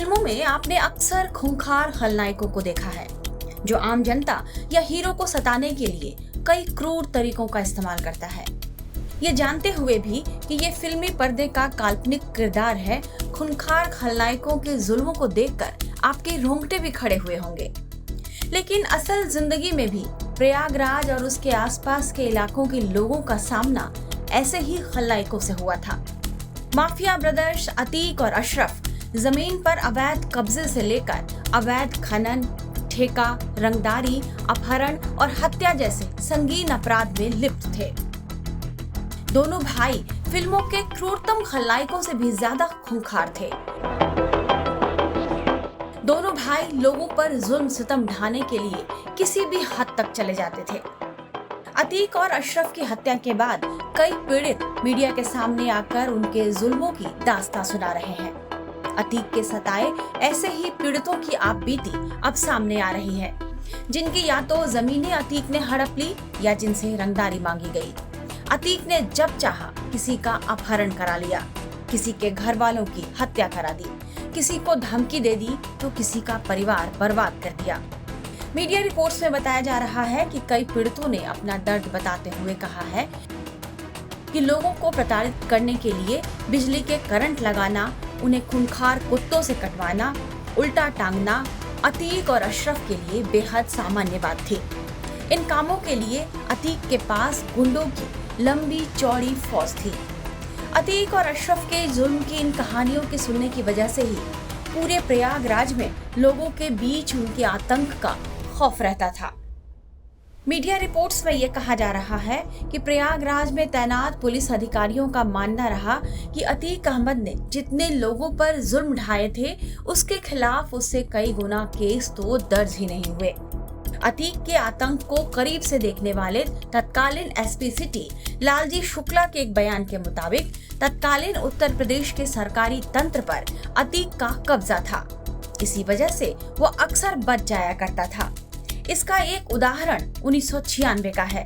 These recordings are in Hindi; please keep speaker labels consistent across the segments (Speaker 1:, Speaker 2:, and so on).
Speaker 1: फिल्मों में आपने अक्सर खूंखार खलनायकों को देखा है जो आम जनता या हीरो को सताने के लिए कई क्रूर तरीकों का इस्तेमाल करता है। ये जानते हुए भी कि ये फिल्मी पर्दे का काल्पनिक किरदार है, खूंखार खलनायकों के जुल्मों को देखकर आपके रोंगटे भी खड़े हुए होंगे। लेकिन असल जिंदगी में भी प्रयागराज और उसके आसपास के इलाकों के लोगों का सामना ऐसे ही खलनायकों से हुआ था। माफिया ब्रदर्स अतीक और अशरफ जमीन पर अवैध कब्जे से लेकर अवैध खनन, ठेका, रंगदारी, अपहरण और हत्या जैसे संगीन अपराध में लिप्त थे। दोनों भाई फिल्मों के क्रूरतम खलनायकों से भी ज्यादा खूंखार थे। दोनों भाई लोगों पर जुल्म सितम ढाने के लिए किसी भी हद तक चले जाते थे। अतीक और अशरफ की हत्या के बाद कई पीड़ित मीडिया के सामने आकर उनके जुल्मों की दास्तां सुना रहे हैं। अतीक के सताए ऐसे ही पीड़ितों की आपबीती अब सामने आ रही है, जिनकी या तो जमीनें अतीक ने हड़प ली या जिनसे रंगदारी मांगी गई। अतीक ने जब चाहा किसी का अपहरण करा लिया, किसी के घर वालों की हत्या करा दी, किसी को धमकी दे दी तो किसी का परिवार बर्बाद कर दिया। मीडिया रिपोर्ट्स में बताया जा रहा है कि कई पीड़ितों ने अपना दर्द बताते हुए कहा है कि लोगों को प्रताड़ित करने के लिए बिजली के करंट लगाना, उन्हें खूंखार कुत्तों से कटवाना, उल्टा टांगना अतीक और अशरफ के लिए बेहद सामान्य बात थी। इन कामों के लिए अतीक के पास गुंडों की लंबी चौड़ी फौज थी। अतीक और अशरफ के जुल्म की इन कहानियों के सुनने की वजह से ही पूरे प्रयागराज में लोगों के बीच उनके आतंक का खौफ रहता था। मीडिया रिपोर्ट्स में ये कहा जा रहा है कि प्रयागराज में तैनात पुलिस अधिकारियों का मानना रहा कि अतीक अहमद ने जितने लोगों पर जुल्म ढाए थे उसके खिलाफ उससे कई गुना केस तो दर्ज ही नहीं हुए। अतीक के आतंक को करीब से देखने वाले तत्कालीन एसपी सिटी लालजी शुक्ला के एक बयान के मुताबिक तत्कालीन उत्तर प्रदेश के सरकारी तंत्र पर अतीक का कब्जा था। इसी वजह से वो अक्सर बच जाया करता था। इसका एक उदाहरण 1996 का है,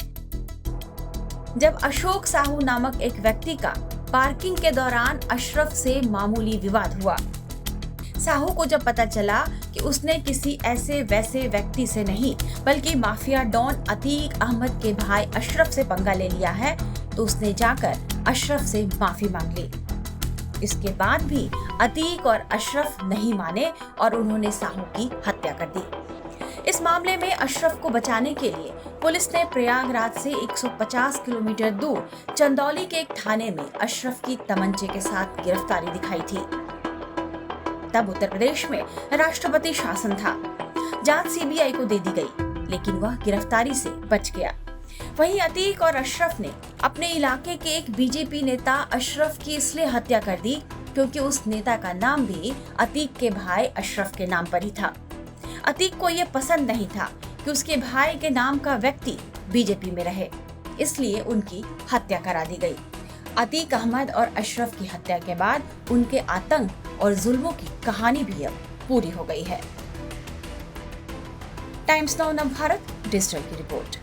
Speaker 1: जब अशोक साहू नामक एक व्यक्ति का पार्किंग के दौरान अशरफ से मामूली विवाद हुआ। साहू को जब पता चला कि उसने किसी ऐसे वैसे व्यक्ति से नहीं बल्कि माफिया डॉन अतीक अहमद के भाई अशरफ से पंगा ले लिया है, तो उसने जाकर अशरफ से माफी मांग ली। इसके बाद भी अतीक और अशरफ नहीं माने और उन्होंने साहू की हत्या कर दी। इस मामले में अशरफ को बचाने के लिए पुलिस ने प्रयागराज से 150 किलोमीटर दूर चंदौली के एक थाने में अशरफ की तमंचे के साथ गिरफ्तारी दिखाई थी। तब उत्तर प्रदेश में राष्ट्रपति शासन था। जांच सीबीआई को दे दी गई, लेकिन वह गिरफ्तारी से बच गया। वहीं अतीक और अशरफ ने अपने इलाके के एक बीजेपी नेता अशरफ की इसलिए हत्या कर दी क्योंकि उस नेता का नाम भी अतीक के भाई अशरफ के नाम पर ही था। अतीक को यह पसंद नहीं था कि उसके भाई के नाम का व्यक्ति बीजेपी में रहे, इसलिए उनकी हत्या करा दी गई। अतीक अहमद और अशरफ की हत्या के बाद उनके आतंक और जुल्मों की कहानी भी अब पूरी हो गई है। टाइम्स नाउ नवभारत डिजिटल की रिपोर्ट।